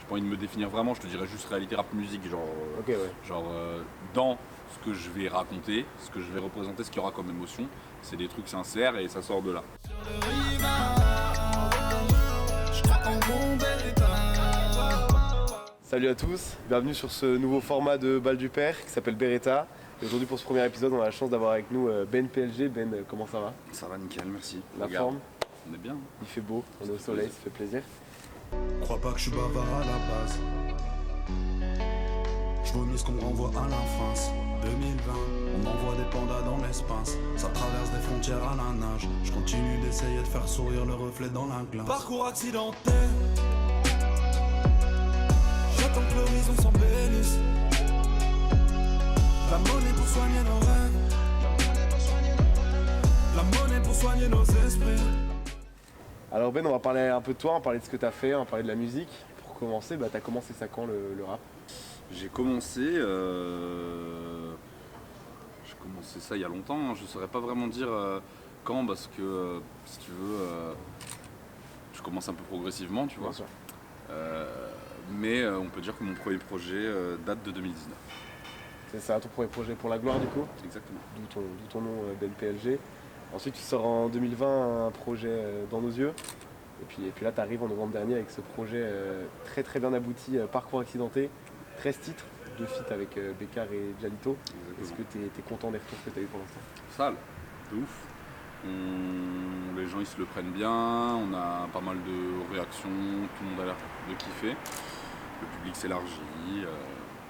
j'ai pas envie de me définir vraiment, je te dirais juste réalité rap musique, genre, Ok, ouais. dans ce que je vais raconter, ce que je vais représenter, ce qu'il y aura comme émotion, c'est des trucs sincères et ça sort de là. Salut à tous, bienvenue sur ce nouveau format de Balle du Père qui s'appelle Beretta. Et aujourd'hui pour ce premier épisode, on a la chance d'avoir avec nous Ben PLG. Ben, comment ça va? Ça va nickel, merci. La Regarde, forme? on est bien. Il fait beau, on est au soleil, ça fait plaisir. Crois pas que je suis bavard à la base. Je vomis ce qu'on me renvoie à l'enfance. 2020, on m'envoie des pandas dans l'espace. Ça traverse des frontières à la nage. Je continue d'essayer de faire sourire le reflet dans la glace. Parcours accidenté. J'attends que l'horizon s'en bénisse. La monnaie pour soigner nos rêves. La monnaie pour soigner nos esprits. Alors Ben, on va parler un peu de toi, on va parler de ce que tu as fait, on va parler de la musique. Pour commencer, tu as commencé ça quand le rap? J'ai commencé ça il y a longtemps, hein. Je ne saurais pas vraiment dire quand parce que si tu veux, je commence un peu progressivement, tu vois. Bien sûr. Mais on peut dire que mon premier projet date de 2019. C'est ça, ton premier projet pour la gloire du coup? Exactement. D'où ton nom Ben PLG. Ensuite tu sors en 2020 un projet Dans nos yeux. Et puis là tu arrives en novembre dernier avec ce projet très très bien abouti, Parcours accidenté. 13 titres, 2 feats avec Bécard et Jalito. Est-ce que tu es content des retours que tu as eu pour l'instant? Sale, de ouf. Les gens ils se le prennent bien, on a pas mal de réactions, tout le monde a l'air de kiffer. Le public s'élargit,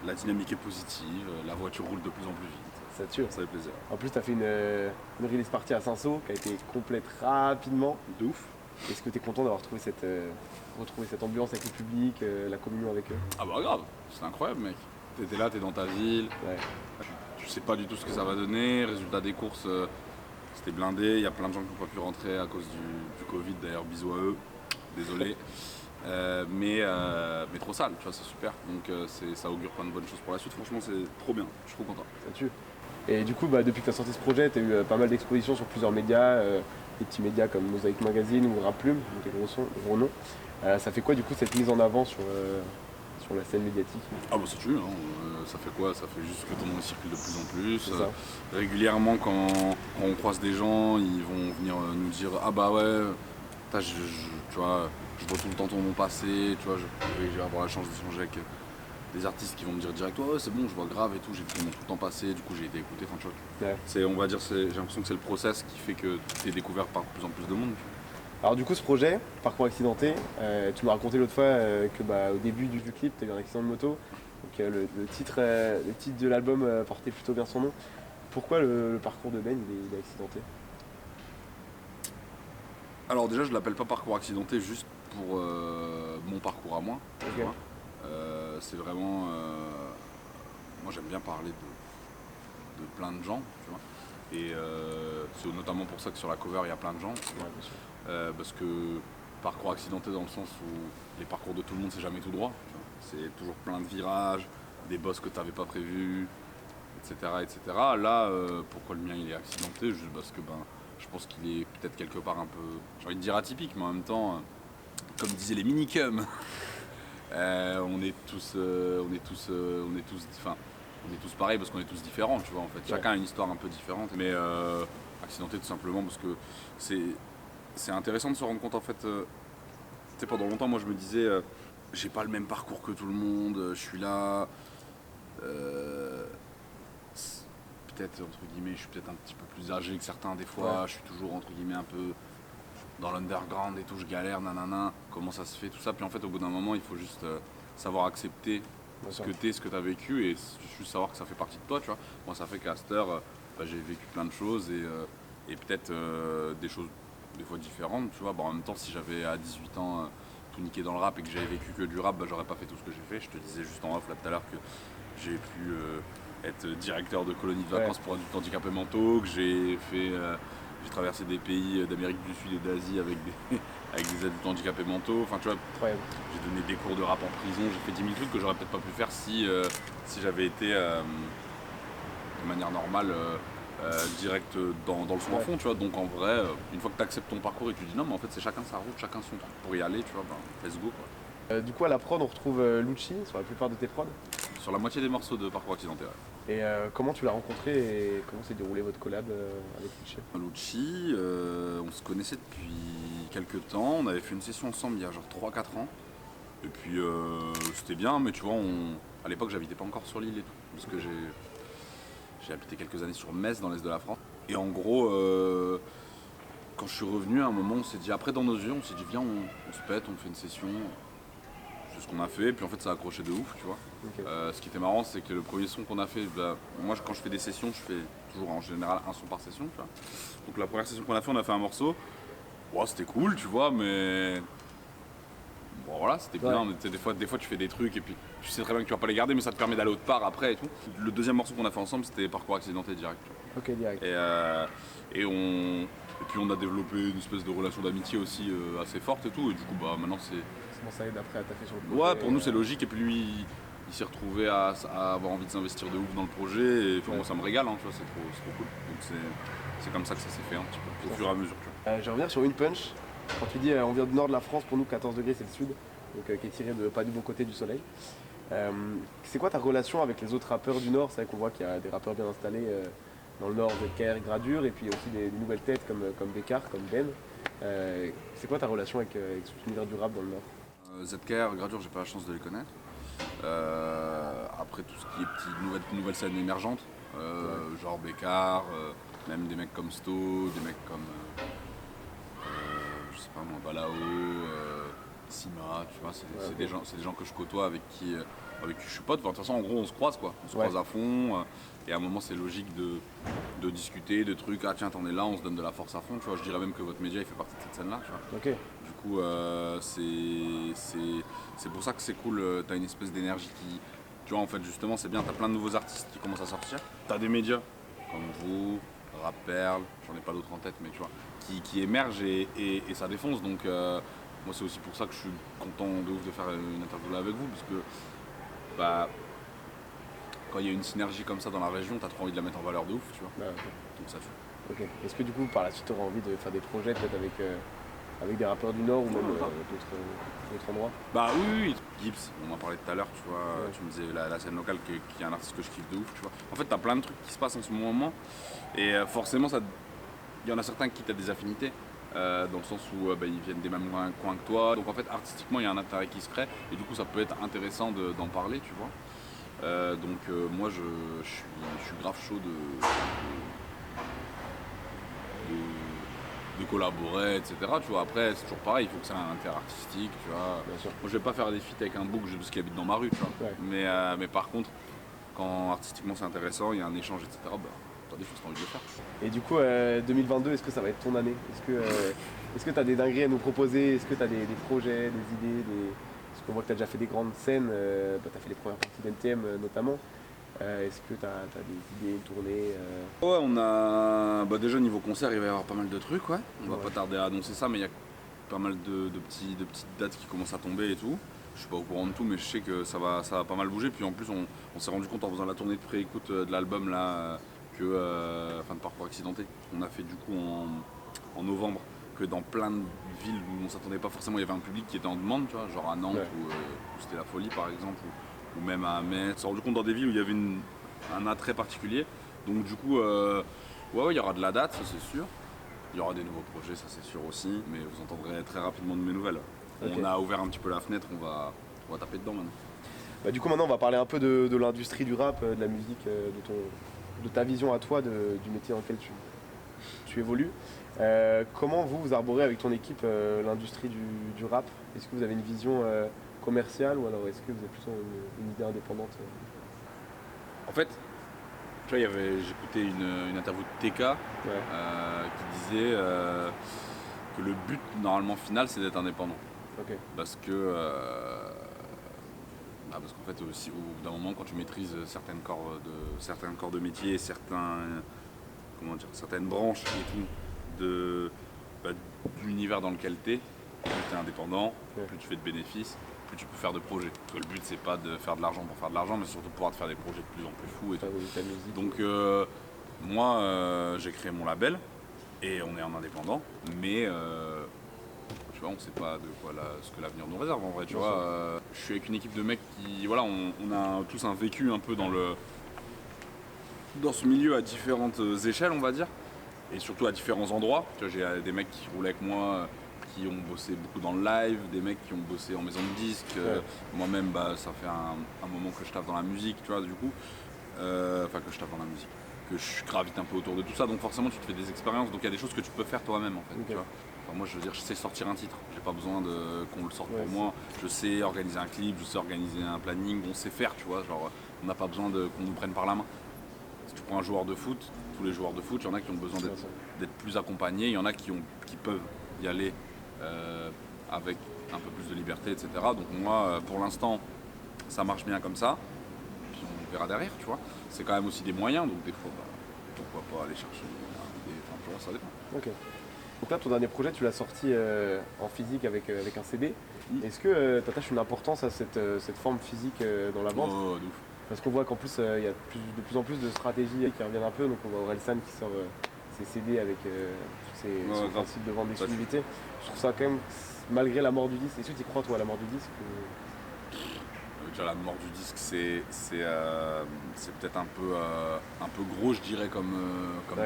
la dynamique est positive, la voiture roule de plus en plus vite. Ça tue. Ça fait plaisir. En plus tu as fait une release party à Saint-Saul qui a été complète rapidement. De ouf. Est-ce que tu es content d'avoir retrouvé cette ambiance avec le public, la communion avec eux? Ah bah grave, c'est incroyable mec. T'étais là, t'es dans ta ville, Ouais. tu sais pas du tout ce que ça va donner. Résultat des courses, c'était blindé, il y a plein de gens qui n'ont pas pu rentrer à cause du Covid, d'ailleurs bisous à eux, désolé. Mais trop sale, tu vois, c'est super. Donc ça augure plein de bonnes choses pour la suite, franchement c'est trop bien, je suis trop content. Ça tue. Et du coup, depuis que tu as sorti ce projet, tu as eu pas mal d'expositions sur plusieurs médias, des petits médias comme Mosaïque Magazine ou Rap Plume, donc des gros noms. Ça fait quoi du coup cette mise en avant sur la scène médiatique? Ah bah ça tue, hein. Ça fait quoi? Ça fait juste que ton nom circule de plus en plus. C'est ça. Régulièrement quand on croise des gens, ils vont venir nous dire ah bah ouais, tu vois, je vois tout le temps ton nom passer, tu vois, je vais avoir la chance d'échanger avec des artistes qui vont me dire direct ouais c'est bon, je vois grave et tout, j'ai vu ton nom tout le temps passer, du coup j'ai été écouté, enfin tu vois. Ouais. On va dire, j'ai l'impression que c'est le process qui fait que tu es découvert par de plus en plus de monde. Alors du coup, ce projet, Parcours accidenté, tu m'as raconté l'autre fois que au début du clip, tu as eu un accident de moto. Donc le titre de l'album portait plutôt bien son nom. Pourquoi le parcours de Ben il est accidenté? Alors déjà je l'appelle pas parcours accidenté juste pour mon parcours à moi. Ok. Tu vois. C'est vraiment... moi j'aime bien parler de plein de gens, tu vois. Et c'est notamment pour ça que sur la cover il y a plein de gens. Tu vois. Ouais, bien sûr. Parce que parcours accidenté dans le sens où les parcours de tout le monde c'est jamais tout droit. Tu vois. C'est toujours plein de virages, des bosses que tu n'avais pas prévus, etc., etc. Là, pourquoi le mien il est accidenté? Juste parce que je pense qu'il est peut-être quelque part un peu, j'ai envie de dire atypique, mais en même temps, comme disaient les minicums, on est tous pareils parce qu'on est tous différents, tu vois, en fait. Chacun a une histoire un peu différente, mais accidenté tout simplement parce que c'est intéressant de se rendre compte, en fait. Tu sais, pendant longtemps, moi, je me disais, j'ai pas le même parcours que tout le monde, je suis là. Peut-être, entre guillemets, je suis peut-être un petit peu plus âgé que certains des fois, Ouais. je suis toujours, entre guillemets, un peu dans l'underground et tout, je galère, nanana, comment ça se fait, tout ça. Puis en fait, au bout d'un moment, il faut juste savoir accepter Bien ce sûr. que t'es, ce que t'as vécu et juste savoir que ça fait partie de toi, tu vois. Moi, ça fait qu'à cette heure, j'ai vécu plein de choses et peut-être des choses des fois différentes, tu vois. En même temps, si j'avais à 18 ans tout niqué dans le rap et que j'avais vécu que du rap, j'aurais pas fait tout ce que j'ai fait. Je te disais juste en off là tout à l'heure que j'ai pu être directeur de colonie de vacances pour adultes handicapés mentaux, que j'ai traversé des pays d'Amérique du Sud et d'Asie avec des adultes handicapés mentaux. Enfin, tu vois, Incroyable. j'ai donné des cours de rap en prison, j'ai fait 10 000 trucs que j'aurais peut-être pas pu faire si j'avais été de manière normale direct dans le son à fond, tu vois. Donc en vrai, une fois que tu acceptes ton parcours et que tu dis non, mais en fait c'est chacun sa route, chacun son truc pour y aller, tu vois, let's go quoi. Du coup, à la prod, on retrouve Lucci sur la plupart de tes prods. Sur la moitié des morceaux de Parcours Accidenté. Ouais. Et comment tu l'as rencontré et comment s'est déroulé votre collab avec Lucci? Lucci, on se connaissait depuis quelques temps. On avait fait une session ensemble il y a genre 3-4 ans. Et puis c'était bien, mais tu vois, à l'époque, j'habitais pas encore sur l'île et tout. Parce que j'ai habité quelques années sur Metz, dans l'est de la France. Et en gros, quand je suis revenu, à un moment, on s'est dit, après dans nos yeux, on s'est dit, viens, on se pète, on fait une session. C'est ce qu'on a fait, puis en fait, ça a accroché de ouf, tu vois. Okay. Ce qui était marrant, c'est que le premier son qu'on a fait, moi, quand je fais des sessions, je fais toujours en général un son par session, tu vois. Donc la première session qu'on a fait, on a fait un morceau. Wow, c'était cool, tu vois, mais bon, voilà, c'était bien. Mais, des fois, tu fais des trucs et puis tu sais très bien que tu vas pas les garder, mais ça te permet d'aller autre part après et tout. Le deuxième morceau qu'on a fait ensemble, c'était Parcours Accidenté direct. Tu vois. Ok, direct. Et puis on a développé une espèce de relation d'amitié aussi assez forte et tout. Et du coup, bah maintenant c'est. Comment ça aide après à taffer sur le projet? Ouais, pour nous c'est logique. Et puis lui, il s'est retrouvé à avoir envie de s'investir de ouf dans le projet. Et puis, moi, ça me régale, hein, tu vois, c'est trop cool. Donc c'est comme ça que ça s'est fait un petit peu, au fur et à mesure. Tu vois. Je vais revenir sur une punch. Quand tu dis on vient du nord de la France, pour nous 14 degrés c'est le sud, donc qui est tiré de pas du bon côté du soleil. C'est quoi ta relation avec les autres rappeurs du nord? C'est vrai qu'on voit qu'il y a des rappeurs bien installés dans le nord, ZKR, Gradure, et puis aussi des nouvelles têtes comme Bécard, comme Ben. C'est quoi ta relation avec cet univers du rap dans le nord? ZKR, Gradure, j'ai pas la chance de les connaître. Après tout ce qui est nouvelles scènes émergentes, genre Bécard, même des mecs comme Sto, des mecs comme je sais pas moi, Balao, Sima, tu vois, c'est des gens que je côtoie avec qui je suis pote. Enfin, de toute façon, en gros, on se croise quoi, on se croise à fond. Et à un moment, c'est logique de discuter, de trucs. Ah tiens, t'en es là, on se donne de la force à fond. Tu vois, je dirais même que votre média, il fait partie de cette scène-là. Tu vois. Okay. Du coup, c'est pour ça que c'est cool. T'as une espèce d'énergie qui, tu vois, en fait, justement, c'est bien. T'as plein de nouveaux artistes qui commencent à sortir. T'as des médias comme vous, Rap Perle, j'en ai pas d'autres en tête, mais tu vois, qui émergent et ça défonce. Donc moi c'est aussi pour ça que je suis content de ouf de faire une interview là avec vous, parce que bah, quand il y a une synergie comme ça dans la région, t'as trop envie de la mettre en valeur de ouf, tu vois. Donc ça fait. Ok. Est-ce que du coup par la suite tu auras envie de faire des projets peut-être avec des rappeurs du Nord ou même d'autres endroits? Bah oui, Gibbs, on en parlait tout à l'heure, tu vois, tu me disais la scène locale qui est un artiste que je kiffe de ouf, tu vois. En fait t'as plein de trucs qui se passent en ce moment et forcément il y en a certains qui t'as des affinités. Dans le sens où ils viennent des mêmes coins que toi. Donc en fait artistiquement il y a un intérêt qui se crée et du coup ça peut être intéressant d'en parler, tu vois. Donc moi je suis grave chaud de collaborer, etc. Tu vois. Après c'est toujours pareil, il faut que ça ait un intérêt artistique, tu vois. Bien sûr. Moi je vais pas faire des feats avec un bouc juste qui habite dans ma rue, tu vois. Ouais. Mais par contre quand artistiquement c'est intéressant, il y a un échange, etc. T'as des choses que t'as envie de le faire. Et du coup 2022, est-ce que ça va être ton année? Est-ce que tu as des dingueries à nous proposer? Est-ce que tu as des projets, des idées, Parce qu'on voit que tu as déjà fait des grandes scènes, tu as fait les premières parties d'NTM notamment. Est-ce que tu as des idées, une tournée Ouais, on a. Déjà niveau concert, il va y avoir pas mal de trucs, ouais. On va pas tarder à annoncer ça, mais il y a pas mal de petites dates qui commencent à tomber et tout. Je suis pas au courant de tout, mais je sais que ça va pas mal bouger. Puis en plus, on s'est rendu compte en faisant la tournée de pré-écoute de l'album là, de Parcours Accidenté, on a fait du coup en novembre, que dans plein de villes où on s'attendait pas forcément, il y avait un public qui était en demande, tu vois, genre à Nantes où c'était la folie par exemple, ou même à Metz. On s'est rendu compte dans des villes où il y avait un attrait particulier. Donc du coup, il y aura de la date, ça c'est sûr. Il y aura des nouveaux projets, ça c'est sûr aussi. Mais vous entendrez très rapidement de mes nouvelles. Okay. On a ouvert un petit peu la fenêtre, on va taper dedans maintenant. Du coup maintenant on va parler un peu de l'industrie du rap, de la musique, de ta vision à toi du métier dans lequel tu évolues. Comment vous arborez avec ton équipe l'industrie du rap? Est-ce que vous avez une vision commerciale ou alors est-ce que vous avez plutôt une idée indépendante? En fait, tu vois, j'écoutais une interview de TK qui disait que le but normalement final c'est d'être indépendant. Okay. Parce qu'en fait aussi au bout d'un moment quand tu maîtrises certains corps de métier, certaines branches et tout de l'univers dans lequel tu es, plus tu es indépendant, plus tu fais de bénéfices, plus tu peux faire de projets. Parce que le but c'est pas de faire de l'argent pour faire de l'argent, mais surtout pouvoir te faire des projets de plus en plus fous et tout. Donc moi j'ai créé mon label et on est en indépendant, mais tu vois, on sait pas de quoi ce que l'avenir nous réserve en vrai, tu vois. Je suis avec une équipe de mecs qui, voilà, on a tous un vécu un peu dans ce milieu à différentes échelles, on va dire, et surtout à différents endroits. Tu vois, j'ai des mecs qui roulent avec moi, qui ont bossé beaucoup dans le live, des mecs qui ont bossé en maison de disques. Moi-même, ça fait un moment que je taffe dans la musique, tu vois, du coup. Enfin, que je taffe dans la musique. Que je gravite un peu autour de tout ça, donc forcément tu te fais des expériences, donc il y a des choses que tu peux faire toi-même en fait, tu vois. Enfin, moi je veux dire, je sais sortir un titre, j'ai pas besoin qu'on le sorte pour moi, je sais organiser un clip, je sais organiser un planning, on sait faire, tu vois, genre on n'a pas besoin qu'on nous prenne par la main. Si tu prends un joueur de foot, tous les joueurs de foot, il y en a qui ont besoin d'être plus accompagnés, il y en a qui peuvent y aller avec un peu plus de liberté, etc. Donc moi pour l'instant ça marche bien comme ça, puis on verra derrière, tu vois. C'est quand même aussi des moyens, donc des fois, pourquoi pas aller chercher enfin, tu vois, ça dépend. Ok. Donc là, ton dernier projet, tu l'as sorti en physique avec un CD. Est-ce que tu attaches une importance à cette forme physique dans la vente? Oh, de ouf. Parce qu'on voit qu'en plus, il y a de plus en plus de stratégies qui reviennent un peu. Donc on voit Orelsan qui sort ses CD avec son principe de vente d'exclusivité. Je trouve ça quand même, malgré la mort du disque, est-ce que tu y crois toi à la mort du disque Déjà la mort du disque c'est peut-être un peu gros, je dirais, comme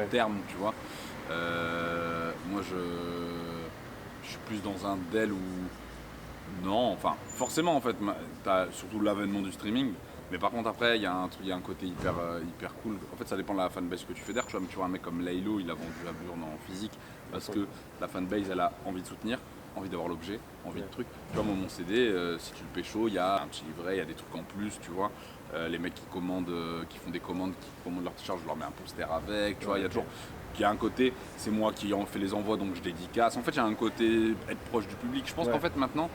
terme, tu vois. Moi je suis plus dans un DEL où non, enfin forcément en fait t'as surtout l'avènement du streaming, mais par contre après il y a un côté hyper cool. En fait ça dépend de la fanbase que tu fais derrière, tu vois, mais tu vois un mec comme Laylo, il a vendu à Burn en physique parce que la fanbase elle a envie de soutenir, envie d'avoir l'objet, envie de trucs. Tu vois, moi, mon CD, si tu le pécho, il y a un petit livret, il y a des trucs en plus, tu vois. Les mecs qui commandent, qui font des commandes, qui commandent leur t-shirt, je leur mets un poster avec, tu vois. Il y a toujours, il y a un côté, c'est moi qui en fais les envois, donc je dédicace. En fait, il y a un côté être proche du public. Je pense qu'en fait, maintenant,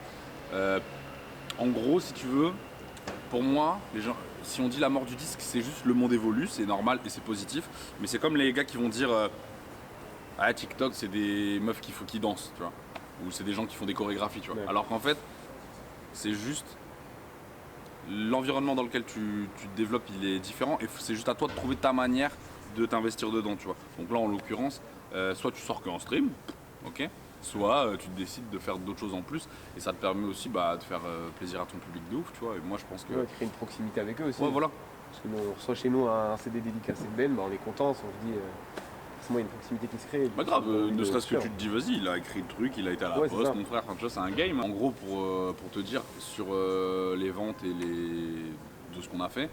en gros, si tu veux, pour moi, les gens, si on dit la mort du disque, c'est juste le monde évolue, c'est normal et c'est positif. Mais c'est comme les gars qui vont dire, TikTok, c'est des meufs qui dansent, tu vois. Ou c'est des gens qui font des chorégraphies, tu vois. Ouais. Alors qu'en fait, c'est juste l'environnement dans lequel tu te développes, il est différent et c'est juste à toi de trouver ta manière de t'investir dedans, tu vois. Donc là, en l'occurrence, soit tu sors qu'en stream, ok, soit tu décides de faire d'autres choses en plus et ça te permet aussi de faire plaisir à ton public de ouf, tu vois. Et moi, je pense que créer une proximité avec eux aussi. Ouais, voilà. Parce que nous, on reçoit chez nous un CD dédicacé de Ben, on est content, on se dit. Il y a une proximité qui se crée. Bah grave, ne serait-ce que tu te dis vas-y, il a écrit le truc, il a été à la poste, mon frère, enfin, tu vois, c'est un game. En gros, pour te dire, sur les ventes et de ce qu'on a fait,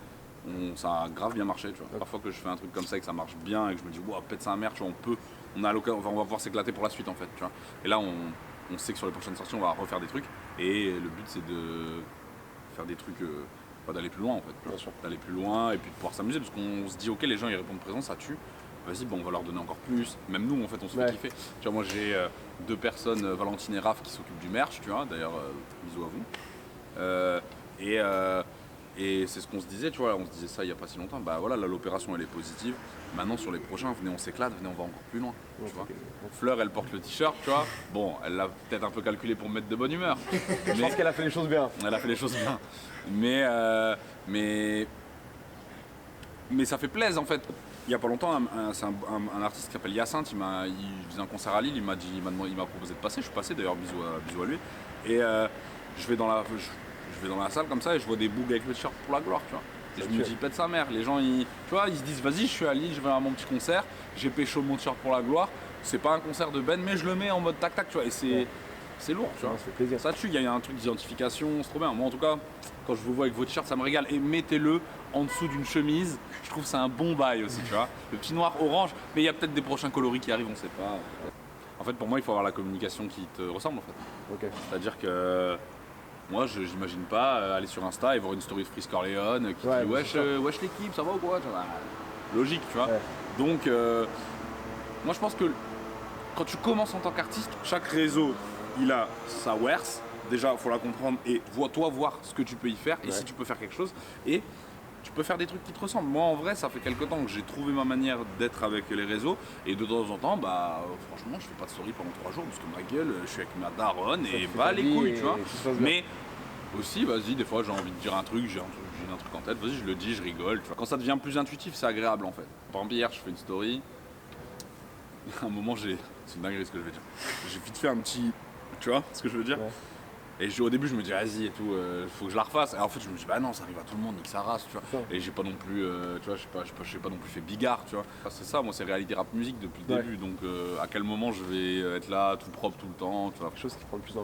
ça a grave bien marché, tu vois. Parfois que je fais un truc comme ça et que ça marche bien et que je me dis wow, pète sa mère, tu vois, on a l'occasion, on va pouvoir s'éclater pour la suite en fait, tu vois. Et là, on sait que sur les prochaines sorties, on va refaire des trucs et le but c'est de faire des trucs, d'aller plus loin en fait, d'aller plus loin et puis de pouvoir s'amuser parce qu'on se dit ok, les gens ils répondent présent, ça tue. Vas-y, on va leur donner encore plus. Même nous, en fait, on se fait kiffer. Tu vois, moi, j'ai 2 personnes, Valentine et Raph, qui s'occupent du merch, tu vois. D'ailleurs, bisous à vous. Et c'est ce qu'on se disait, tu vois. On se disait ça il n'y a pas si longtemps. Bah voilà, là, l'opération, elle est positive. Maintenant, sur les prochains, venez, on s'éclate, venez, on va encore plus loin. Tu vois. Fleur, elle porte le t-shirt, tu vois. Bon, elle l'a peut-être un peu calculé pour me mettre de bonne humeur. Je pense qu'elle a fait les choses bien. Elle a fait les choses bien. Mais ça fait plaisir, en fait. Il n'y a pas longtemps, c'est un artiste qui s'appelle Hyacinthe, il faisait un concert à Lille, il m'a proposé de passer, je suis passé d'ailleurs, bisous à lui. Et je vais dans la salle comme ça et je vois des bougs avec le t-shirt pour la gloire, tu vois. Et je me dis pète sa mère, les gens ils se disent vas-y, je suis à Lille, je vais à mon petit concert, j'ai pécho mon t-shirt pour la gloire, c'est pas un concert de Ben mais je le mets en mode tac tac, tu vois, et c'est lourd, tu vois. Ça fait plaisir. Ça tue, il y a un truc d'identification, c'est trop bien. Moi en tout cas, quand je vous vois avec vos t-shirts, ça me régale. Et mettez-le en dessous d'une chemise, je trouve que c'est un bon bail aussi, tu vois. Le petit noir orange, mais il y a peut-être des prochains coloris qui arrivent, on sait pas. En fait, pour moi, il faut avoir la communication qui te ressemble en fait. Okay. C'est-à-dire que moi, je n'imagine pas aller sur Insta et voir une story de Frisk Corleone qui dit wesh l'équipe, ça va ou quoi, tu vois. Logique, tu vois. Ouais. Donc, moi je pense que quand tu commences en tant qu'artiste, chaque réseau il a sa wares, déjà il faut la comprendre et toi voir ce que tu peux y faire et si tu peux faire quelque chose et tu peux faire des trucs qui te ressemblent. Moi en vrai ça fait quelques temps que j'ai trouvé ma manière d'être avec les réseaux et de temps en temps franchement je fais pas de story pendant 3 jours parce que ma gueule je suis avec ma daronne et bah les couilles tu vois. Mais aussi vas-y des fois j'ai envie de dire un truc, j'ai un truc en tête, vas-y je le dis, je rigole tu vois. Quand ça devient plus intuitif c'est agréable en fait. Par exemple hier je fais une story, à un moment c'est une dinguerie ce que je vais dire. J'ai vite fait un petit Tu vois ce que je veux dire? Ouais. Et au début, je me dis, vas-y et tout, faut que je la refasse. Et en fait, je me dis, bah non, ça arrive à tout le monde, nique sa race, tu vois. Ça. Et j'ai pas non plus, tu vois, j'ai pas non plus fait bigard, tu vois. C'est ça, moi, c'est réalité rap musique depuis le début. Donc, à quel moment je vais être là, tout propre tout le temps, tu vois. Quelque chose qui prend de plus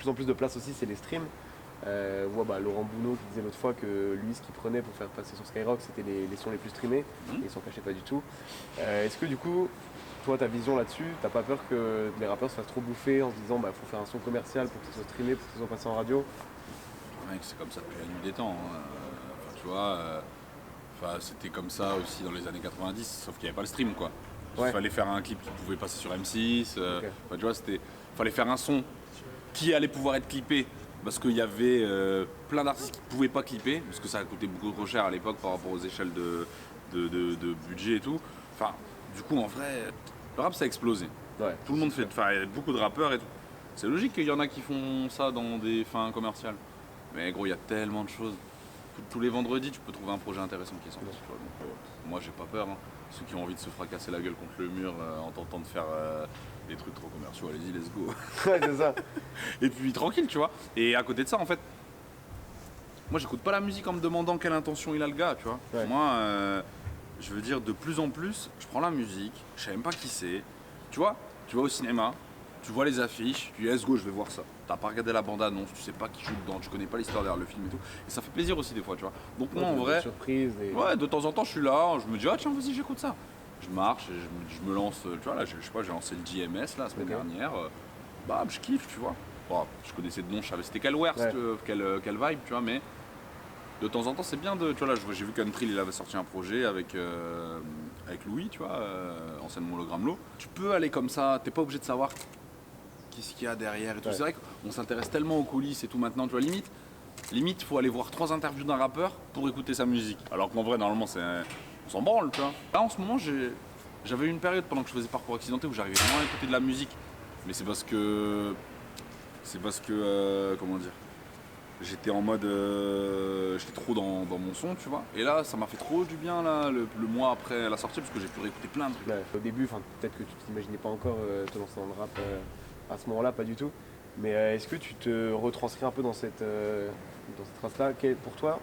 en plus de place aussi, c'est les streams. On voit Laurent Bounot qui disait l'autre fois que lui, ce qu'il prenait pour faire passer sur Skyrock, c'était les sons les plus streamés. Et il s'en cachait pas du tout. Est-ce que du coup, toi, ta vision là-dessus, t'as pas peur que les rappeurs se fassent trop bouffer en se disant faut faire un son commercial pour que ce soit streamé, pour que ce soit passé en radio? Mec, c'est comme ça depuis la nuit des temps. Hein. Enfin, tu vois, c'était comme ça aussi dans les années 90, sauf qu'il n'y avait pas le stream, quoi. Il fallait faire un clip qui pouvait passer sur M6. Tu vois, fallait faire un son qui allait pouvoir être clippé, parce qu'il y avait plein d'artistes qui ne pouvaient pas clipper, parce que ça coûtait beaucoup trop cher à l'époque par rapport aux échelles de budget et tout. Enfin, du coup, en vrai, le rap, ça a explosé. Ouais, tout le monde fait, il y a beaucoup de rappeurs et tout. C'est logique qu'il y en a qui font ça dans des fins commerciales. Mais gros, il y a tellement de choses. Tous les vendredis, tu peux trouver un projet intéressant qui est sorti. Tu vois. Donc, moi, j'ai pas peur. Hein. Ceux qui ont envie de se fracasser la gueule contre le mur en tentant de faire des trucs trop commerciaux, allez-y, let's go. Ouais, c'est ça. Et puis tranquille, tu vois. Et à côté de ça, en fait, moi, j'écoute pas la musique en me demandant quelle intention il a le gars, tu vois. Ouais. Moi, je veux dire, de plus en plus, je prends la musique, je sais même pas qui c'est. Tu vois, tu vas au cinéma, tu vois les affiches, tu dis let's go, je vais voir ça. T'as pas regardé la bande-annonce, tu sais pas qui joue dedans, tu connais pas l'histoire derrière le film et tout. Et ça fait plaisir aussi des fois, tu vois. Donc moi en vrai, surprise ouais, de temps en temps je suis là, je me dis ah tiens vas-y j'écoute ça. Je marche et je me lance, tu vois là, je sais pas, j'ai lancé le JMS là, la semaine dernière. Bah je kiffe, tu vois. Bon, je connaissais de nom, je savais c'était quel West, quelle vibe, tu vois, mais de temps en temps c'est bien de, tu vois là, j'ai vu qu'Untrill il avait sorti un projet avec Louis, tu vois, anciennement Hologramme Low. Tu peux aller comme ça, t'es pas obligé de savoir qu'est-ce qu'il y a derrière et tout. C'est vrai qu'on s'intéresse tellement aux coulisses et tout maintenant, tu vois, limite faut aller voir 3 interviews d'un rappeur pour écouter sa musique. Alors qu'en vrai normalement on s'en branle, tu vois. Là en ce moment j'avais eu une période pendant que je faisais Parcours Accidenté où j'arrivais vraiment à écouter de la musique. Mais c'est parce que comment dire, j'étais en mode j'étais trop dans mon son, tu vois. Et là ça m'a fait trop du bien là le mois après la sortie parce que j'ai pu réécouter plein de trucs. Ouais, au début, peut-être que tu t'imaginais pas encore te lancer dans le rap à ce moment-là, pas du tout. Mais est-ce que tu te retranscris un peu dans cette trace-là? Pour toi,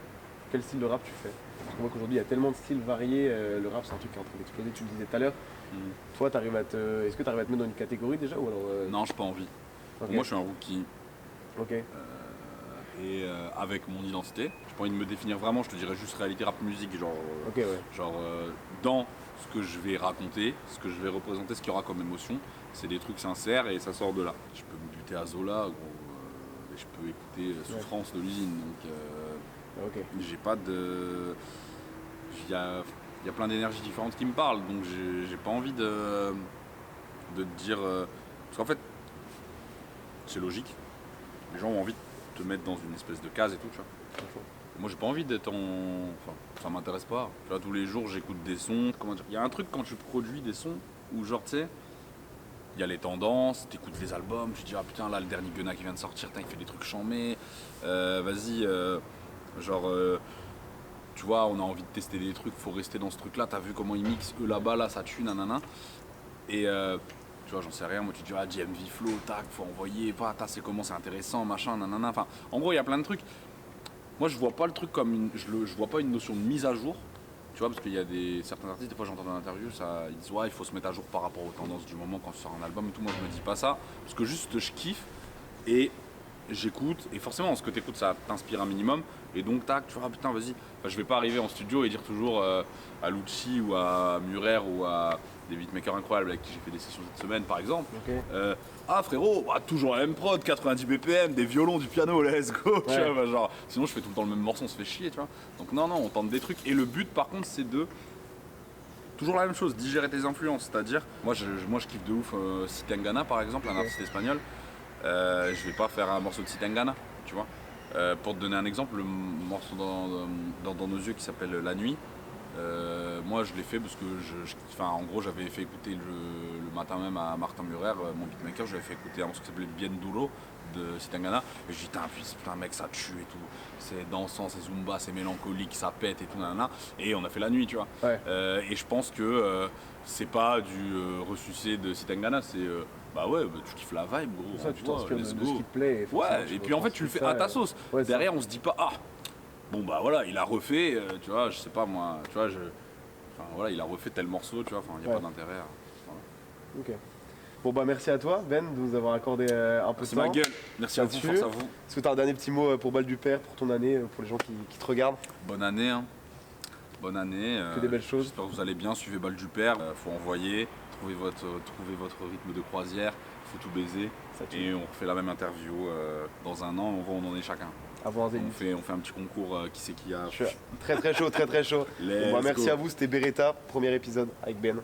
quel style de rap tu fais? Parce qu'on voit qu'aujourd'hui il y a tellement de styles variés, le rap c'est un truc qui est en train d'exploser, tu le disais tout à l'heure. Toi, est-ce que tu arrives à te mettre dans une catégorie déjà ou alors, Non, j'ai pas envie. Okay. Moi je suis un rookie. Ok. Et avec mon identité. J'ai pas envie de me définir vraiment, je te dirais juste réalité rap musique, genre dans ce que je vais raconter, ce que je vais représenter, ce qu'il y aura comme émotion, c'est des trucs sincères et ça sort de là. Je peux me buter à Zola, gros, et je peux écouter Souffrance de l'usine, donc j'ai pas de... Il y a plein d'énergies différentes qui me parlent, donc j'ai pas envie de te dire... parce qu'en fait, c'est logique, les gens ont envie de te mettre dans une espèce de case et tout, tu vois. Moi j'ai pas envie d'être enfin, ça m'intéresse pas. Tu vois, tous les jours j'écoute des sons, comment dire. Il y a un truc quand tu produis des sons où genre tu sais, il y a les tendances, t'écoutes les albums, tu te dis ah putain là le dernier Gunna qui vient de sortir, il fait des trucs chambés, vas-y, tu vois, on a envie de tester des trucs, faut rester dans ce truc là, t'as vu comment ils mixent, eux là-bas, là ça tue, nanana. Et tu vois, j'en sais rien, moi tu te dis ah DMV Flow, tac, faut envoyer, c'est comment, c'est intéressant, machin, nanana. Enfin, en gros il y a plein de trucs. Moi je vois pas le truc comme je vois pas une notion de mise à jour, tu vois, parce qu'il y a certains artistes, des fois j'entends dans l'interview, ils disent ouais il faut se mettre à jour par rapport aux tendances du moment quand tu sors un album et tout. Moi je me dis pas ça, parce que juste je kiffe et j'écoute, et forcément ce que t'écoutes ça t'inspire un minimum, et donc tac, tu vois, putain vas-y, enfin, je vais pas arriver en studio et dire toujours à Lucci ou à Murer ou à des beatmakers incroyables avec qui j'ai fait des sessions cette semaine par exemple. Ah frérot, toujours la même prod, 90 BPM, des violons, du piano, let's go, tu vois, genre, sinon je fais tout le temps le même morceau, on se fait chier, tu vois. Donc non, on tente des trucs, et le but par contre c'est de toujours la même chose, digérer tes influences, c'est-à-dire, moi je kiffe de ouf Sitangana par exemple, un artiste espagnol, je vais pas faire un morceau de Sitangana, tu vois. Pour te donner un exemple, le morceau dans nos yeux qui s'appelle La Nuit, moi je l'ai fait parce que en gros j'avais fait écouter le matin même à Martin Murer, mon beatmaker, j'avais fait écouter un morceau qui s'appelait Bien Duro de Sitangana, et je dis putain mec ça tue et tout, c'est dansant, c'est zumba, c'est mélancolique, ça pète et tout nanana, et on a fait La Nuit, tu vois. Et je pense que c'est pas du ressucé de Sitangana, c'est Bah ouais, bah, tu kiffes la vibe, gros. Ça, tu Tu vois, t'inspires de let's ce go. qui te plaît. forcément, Ouais, tu et puis en fait, tu le fais à ta sauce. Ouais, c'est Derrière, on se dit pas, ah, bon bah voilà, il a refait, tu vois, je sais pas moi, tu vois, enfin voilà, il a refait tel morceau, tu vois, enfin, il n'y a Ouais. pas d'intérêt. Voilà. Ok. Bon bah merci à toi Ben de nous avoir accordé un peu de C'est temps. ma gueule. Merci à vous, Là-dessus. force à vous. Est-ce que tu as un dernier petit mot pour Bal du Père, pour ton année, pour les gens qui te regardent? Bonne année, hein. Bonne année. Que des belles choses. J'espère que vous allez bien, suivez Bal du Père. Faut envoyer, trouvez votre rythme de croisière, faut tout baiser. Ça tue. Et on refait la même interview dans un an, on voit où on en est chacun. Avant un On zénith. fait un petit concours qui c'est qui a. Je suis très très chaud, très très chaud. Let's Bon, bah, merci go. à vous, c'était Beretta, premier épisode avec Ben.